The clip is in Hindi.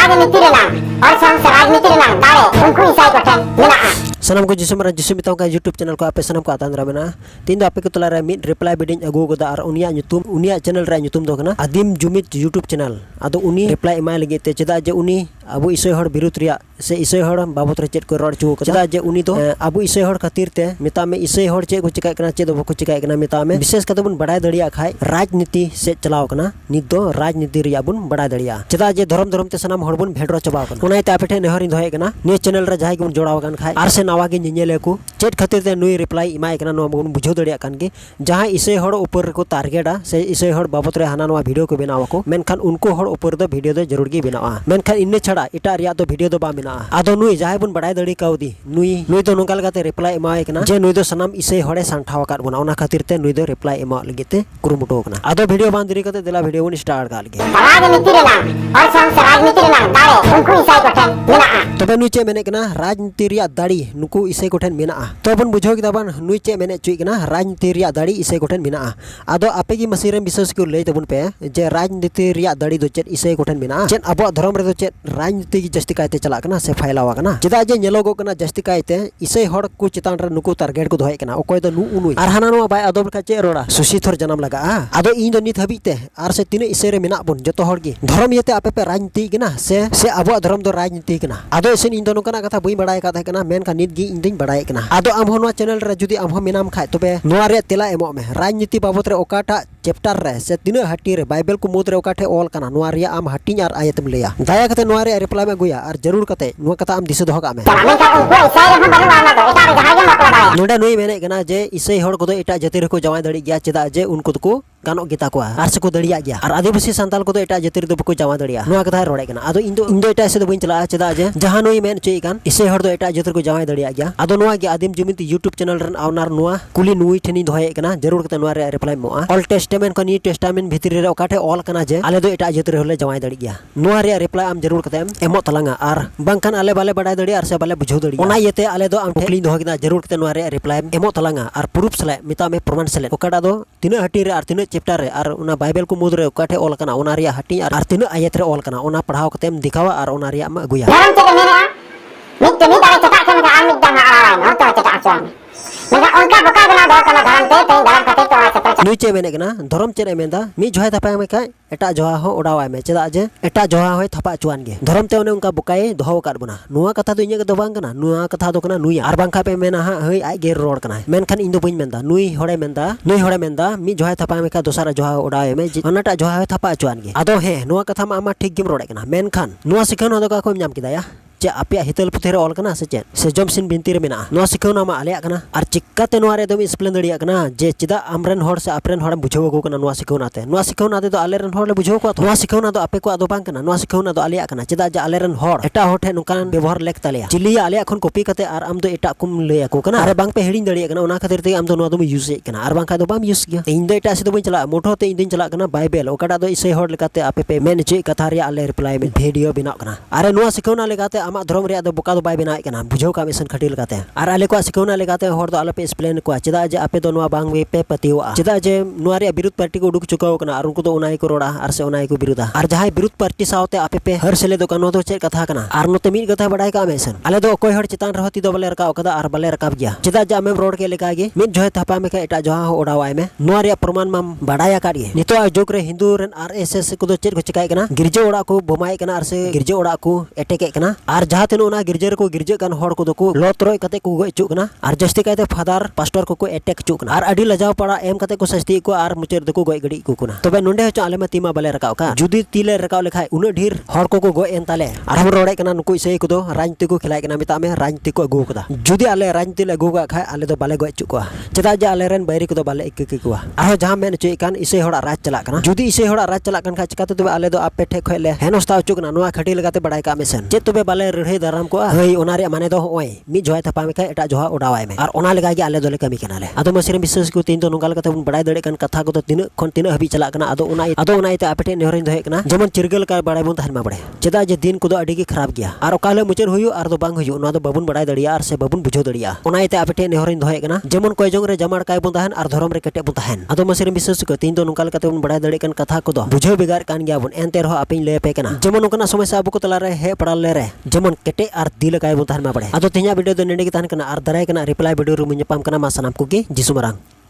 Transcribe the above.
राजनीति और राजनीति दाड़े उनको इसाई कोठेन मेना सनम को जिसम मिताओ का यूट्यूब चैनल को आपे सनम को आतांद्रा मेना तीन दो आपे को तला रे मिड रिप्लाई बिडिंग अगु गोदा और उनिया चैनल रे ᱧᱩᱛᱩᱢ दो कना आदिम जुमित यूट्यूब चैनल आदो उनी रिप्लाई एमा लगे ते चेदा जे उनी अबु इसय हड़ बिरुद्ध रिया से इसय हड़ बाबत रे चेद को रड़ चु चेदा जे उनी तो अबु इसय हड़ खातिर ते मिता में इसय हड़ चेद को चिकाय कना चेद को चिकाय कना मिता में विशेष कते बुन बडाय दड़िया खाय राजनीति से चलाव कना नित दो राजनीति रिया बुन बडाय दड़िया चेदा जे धर्म ते सनाम हड़ बुन भेडरो चबाव कना उनाय ते आपे नेहर दोहे कना ने चैनल रे जाय गुन जोड़ाव कन खाय आर से नवा गे निनेले को चेद खातिर ते नुई रिप्लाई इमाय कना नो बुन बुझो दड़िया कन के जहां इसय हड़ ऊपर को टारगेटा से इसय हड़ बाबत रे हाना नवा वीडियो को बनाव को मेनखान उनको हड़ ऊपर दो वीडियो दो जरूर गे बनावा मेनखान इन्ने छड़ा इटा रिया दो वीडियो दो बा मेना आदो नुई जाय बुन बडाय दड़ी काउदी नुई दो नोंका लगाते रिप्लाई एमाय कना जे नुई दो सनाम इसय हड़े सांठाव काट बना ओना खातिर ते नुई दो रिप्लाई एमा लगिते कुरुमुटो कना आदो वीडियो बान देरी कते देला वीडियो बुन स्टार्ट का लगे राजनीति और राजनीति दाड़े उनको इसाई कोठेन मेना तबे नुई चे मेने कना राजनीति रिया दाड़ी नुकु इसय कोठेन मेना तो बन बुझो कि तबन नुई चे मेने चुई कना राजनीति रिया दाड़ी इसय कोठेन मेना आदो आपे की मसीरे विशेष को लई तबन पे जे राजनीति रिया दाड़ी दो चेद इसय कोठेन मेना चेद अबो धर्म रे दो चेद राजनीति की जस्ती कायते चला कना से फाइलावा कना चेदा जे नेलोगो कना जस्ती कायते इसय हड़ को चितान रे नुकु टारगेट को दोहे कना ओकोय दो नु उनुई आर हाना नो बाय आदो का चे रोड़ा सुशीथर जन्म लगा आदो इन दो नित हबीते आर से तिने इसय रे मेना बुन जतो हड़ गी धर्म येते आपे पे राजनीति कना से अबो धर्म दो राजनीति कना आदो इसिन इन दो नोकना कथा बई बडाय का था कना मेन का नित गी इन दिन बडाय कना आदो आम हो नोआ चैनल रे जुदी आम हो मेनाम खाय तबे नोआ रे तेला एमो में राजनीति बाबत रे ओकाटा चैप्टर रे से तिना हटी रे बाइबल को मुद रे ओकाठे ऑल कना नोआ रे आम हटिन आर आयतम लेया दया कते नोआ रे रिप्लाई में गुया आर जरूर कते नोआ कथा आम दिसे दोह का में नोडा नुई मेने कना जे इसय हड़ को दो एटा जति रे को जवाय दड़ी गया चेदा जे उनको को गानो गीता को आर से को दड़िया गया और आदिवासी संताल को तो एटा जति रे दो को जवा दड़िया नोआ कथा रोड़े कना आदो इन दो एटा से दो बइन चला चेदा जे जहां नुई मेन चई कान इसय हड़ दो एटा जति को जवाय दड़िया गया आदो नोआ के आदिम जुमित यूट्यूब चैनल रन आवनार नोआ कुली नुई ठेनी दोहे कना जरूर कते नोआ रे रिप्लाई मोआ ऑल टेस्टामेंट को नी टेस्टामेंट भितरी रे ओकाठे ऑल कना जे आले दो एटा जति रे होले जवाय दड़ी गया नोआ रे रिप्लाई आम जरूर कते एमो तलांगा आर बांखान आले बाले बडाय दड़ी आर से बाले बुझो दड़ी ओना येते आले दो आम ठेकली दोह किना जरूर कते नोआ रे रिप्लाई एमो तलांगा आर प्रूफ सले मिता में प्रमाण सले ओकाडा दो तिना हटी रे आर तिना चैप्टर रे आर ओना बाइबल को मुद रे ओकाठे ऑल कना ओना रे हटी आर तिना आयत रे ऑल कना ओना पढ़ाव कतेम दिखावा आर ओना रे मा गुया धर्म चेद मेना मित तो मित आले चटा के आम मित दंगा आवाय और तो चटा आचन मेगा उनका बका गना दो कना धर्म ते धर्म कते तो आछे नुई चे मेने कना धर्म चेद मेंदा मी जोहाय थापा में काय एटा जोहा हो ओडावाय में चेदा जे एटा जोहा होय थापा चुआन गे धर्म ते ओने उनका बुकाय दोहो काट बना नुआ कथा दो इने दो बांग कना नुआ कथा दो कना नुई आर बांखा पे मेना हा हय आय गे रोड कना मेनखान इन दो बइन मेंदा नुई हड़े मेंदा मी जोहाय थापा में का दोसारा जोहा ओडावाय में ओनाटा जोहा होय थापा चुआन गे आदो हे नुआ कथा मा आमा ठीक गिम रोडे कना मेनखान नुआ सिखानो दो का को नाम किदाया चे आपे हितल पुथेरे ऑल कना से चे से जमसिन बिनती रे मेना नो सिखौना मा आले कना आर चिक्काते नो रे दम स्प्लेन दड़िया कना जे चिदा आमरन हर से आपरेन हर बुझाव को कना नो सिखौना ते दो आलेरन हर ले बुझाव को नो सिखौना दो आपे को आदो बांग कना नो सिखौना दो आलिया कना चिदा जे आलेरन हर एटा होठे नुकान व्यवहार लेक तालिया चिलिया आलिया खन कॉपी कते आर आम दो एटा कुम ले को कना अरे बांग पे हेडिंग दड़िया कना ओना खातिर ते आम दो नो दम यूज ए कना आर बांग खा दो बाम यूज गया इन दो एटा से दो बइन चला मोठो ते इन दिन चला कना बाइबल ओकाटा दो इसै हर लेकाते आपे पे मेन चे कथा रे आले रिप्लाई में वीडियो बिना कना अरे नो सिखौना लेकाते आमा धर्म रे दो दो बाय बिना कना बुझाव का मिशन खटी लगाते आर आले को सिखौना लगाते हर दो आले पे एक्सप्लेन को चेदा जे आपे दो नोआ बांग पे पतिवा चेदा जे नोआ रे विरुद्ध पार्टी को उडुक चुकाव कना आर उनको दो उनाई को रोड़ा आर से उनाई को विरुद्धा आर जहां विरुद्ध पार्टी सावते आपे पे हर सेले दो कनो दो चे कथा कना आर नोते मी कथा बडाय का मेसन आले दो कोई हर चितान रहती दो बले रकाव कदा आर बले रकाब गया चेदा जे आमे रोड के लेका गे मित जोय थापा में का एटा जोहा हो ओडावाय में नोआ रे प्रमाण माम बडाया का गे नितो आजोक रे हिंदू रन आरएसएस को दो चेर को चिकाय कना गिरजे ओडा को बोमाय कना आर से गिरजे ओडा को एटेके कना आर जहां तेनो ना गिरजे को गिरजे कन हर को दो लोतरोय कते को गय चुक ना आर जस्ती कायते फादर पास्टर को एटेक चुक ना आर अडी लजाव पड़ा एम कते को सस्ती को आर मुचेर दको गय गडी को ना तबे नोंडे हचो आले मा तीमा बले रकाव का जुदी तीले रकाव लेखाय उन ढीर हर को गय एन ताले आर हम रोड़े कना नुको इसै को दो राजनीति को खिलाय कना मिता में राजनीति को अगु कदा जुदी आले राजनीति ले अगु का खाय आले दो बाले गय चुकवा चेदा जे आले रेन बैरी को दो बाले इक किकवा आर जहां मेन चोय कान इसै हड़ा राज चला कना जुदी इसै हड़ा राज चला कन खा चिकाते तबे आले दो आपे ठे खले हेनस्ता चुक ना नोआ खटी लगाते बडाय का मेसन जे तबे बाले रड़े दाराम को हई ओना रे माने दो होय मी जोहा थपा में एटा जोहा उड़ावाय में और ओना लेगा गे आले दोले कमी कनाले आदो मसिरे विश्वास को तीन तो नोंगाल कते बन बड़ाय दड़े कन कथा को तो तीन खन तीन हबी चला कना आदो ओना इते आपेटे नेहरिन दोहे कना जेमन चिरगल का बड़ाय बन तहन मा बड़े चेदा जे दिन को दो अडी गे खराब गया और ओकाले मुचर हुयु और दो बांग हुयु ओना दो बाबुन बड़ाय दड़िया और से बाबुन बुझो दड़िया ओना इते आपेटे नेहरिन दोहे कना जेमन कोय जोंग रे जमाड़ काय बन तहन और धरम रे केटे बन तहन आदो मसिरे विश्वास को तीन तो नोंगाल कते बन बड़ाय दड़े कन कथा को दो बुझो बेगार कान गया बन एनते रहो आपिन ले पे कना जेमन ओकना समस्या अबु को तला रे हे पड़ाल ले रे जेमन केटे और दिल काय बन तहन मा बड़े आदो ते냐 वीडियो दो नेंडे गे तहन कना और दराय कना रिप्लाई वीडियो रू मुझे पाम कना मा सनाम को गे जिसु मरांग।